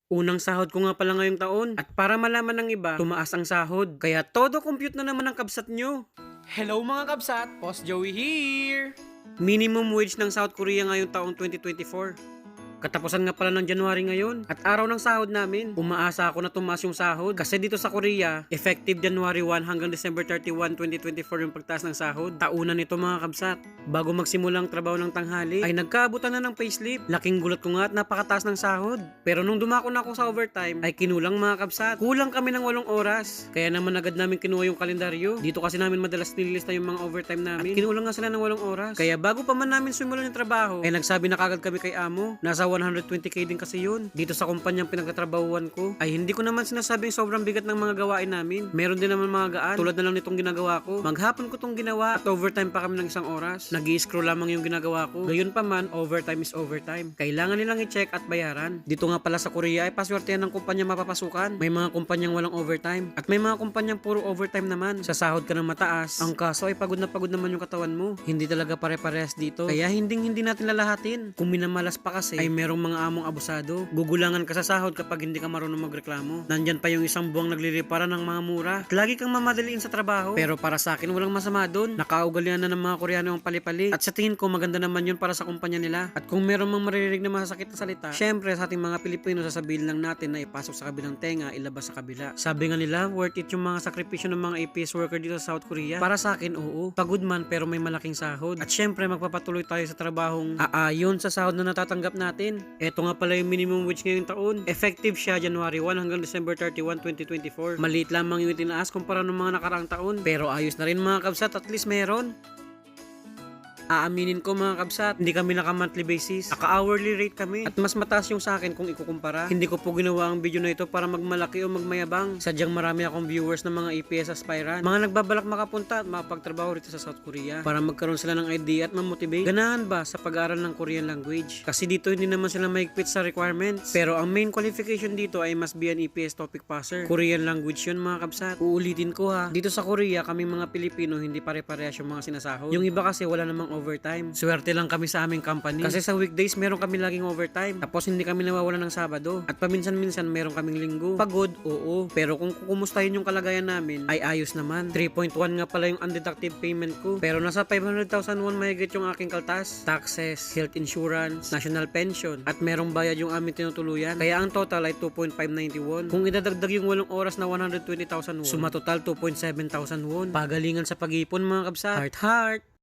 Unang sahod ko nga pala ngayong taon at para malaman ng iba, tumaas ang sahod. Kaya todo compute na naman ang kabsat nyo. Hello mga kabsat, Boss Joey here! Minimum wage ng South Korea ngayong taong 2024. Katapusan nga pala ng January ngayon at araw ng sahod namin. Umaasa ako na tumaas yung sahod kasi dito sa Korea, effective January 1 hanggang December 31, 2024 yung pagtaas ng sahod. Taunan nito mga kabsat. Bago magsimula ang trabaho ng tanghali ay nagkaabutan na ng payslip. Laking gulat ko nga at napakataas ng sahod. Pero nung dumako na ako sa overtime ay kinulang mga kabsat. Kulang kami ng 8 oras. Kaya naman agad namin kinuha yung kalendaryo. Dito kasi namin madalas nililista yung mga overtime namin. At kinulang nga sila ng 8 oras. Kaya bago pa man namin simulan yung trabaho ay nagsabi na kagad kami kay amo. Nasa 120k din kasi yun. Dito sa kumpanyang pinagtatrabahuan ko ay hindi ko naman sinasabing sobrang bigat ng mga gawain namin. Meron din naman mga gaan tulad na lang nitong ginagawa ko. Maghapon ko tong ginawa at overtime pa kami ng 1 oras. Nag-i-scroll lamang yung ginagawa ko. Gayon pa man, overtime is overtime. Kailangan nilang i-check at bayaran. Dito nga pala sa Korea ay paswertehan ng kumpanya mapapasukan. May mga kumpanyang walang overtime at may mga kumpanyang puro overtime naman. Sa sahod ka ng mataas, ang kaso ay pagod na pagod naman yung katawan mo. Hindi talaga pare-parehas dito. Kaya hindi natin lalahatin. Kung minamalas pa kasi ay merong mga among abusado. Gugulangan ka sa sahod kapag hindi ka marunong magreklamo. Nandyan pa yung isang buwang naglilipara ng mga mura. At lagi kang mamadaliin sa trabaho. Pero para sa akin walang masama doon. Nakaugalian na ng mga Koreano ang pali-pali. At sa tingin ko maganda naman yun para sa kumpanya nila. At kung meron mang maririnig na masasakit na salita, syempre sa ating mga Pilipino sasabihin lang natin na ipasok sa kabilang tenga, ilabas sa kabila. Sabi nga nila, worth it yung mga sakripisyo ng mga APS worker dito sa South Korea. Para sa akin, oo. Pagod man pero may malaking sahod. At syempre magpapatuloy tayo sa trabahong aayon sa sahod na natatanggap natin. Ito nga pala yung minimum wage ngayong taon. Effective siya January 1 hanggang December 31, 2024. Maliit lamang yung itinaas kumpara ng mga nakaraang taon. Pero ayos na rin mga kabsat, at least meron. Aaminin ko mga kabsat, hindi kami naka-monthly basis. Naka-hourly rate kami. At mas mataas yung sa akin kung ikukumpara. Hindi ko po ginawa ang video na ito para magmalaki o magmayabang. Sadyang marami akong viewers ng mga APS aspirant. Mga nagbabalak makapunta at makapagtrabaho rito sa South Korea. Para magkaroon sila ng idea at mamotivate. Ganahan ba sa pag-aaral ng Korean language? Kasi dito hindi naman sila mahigpit sa requirements. Pero ang main qualification dito ay must be an APS topic passer. Korean language yun mga kabsat. Uulitin ko ha. Dito sa Korea, kami mga Pilipino hindi pare-parehas yung mga sinasahod. Yung iba kasi wala namang overtime. Swerte lang kami sa aming company. Kasi sa weekdays meron kami laging overtime. Tapos hindi kami nawawalan ng Sabado. At paminsan-minsan meron kaming linggo. Pagod, oo. Pero kung kukumustahin yung kalagayan namin, ay ayos naman. 3.1 nga pala yung undeductible payment ko. Pero nasa 500,000 won mahigit yung aking kaltas. Taxes, health insurance, national pension. At merong bayad yung aming tinutuluyan. Kaya ang total ay 2.590 won. Kung idadagdag yung 8 oras na 120,000 won, suma total 2.7 thousand won. Pagalingan sa pag-ipon mga kabsat. Heart heart!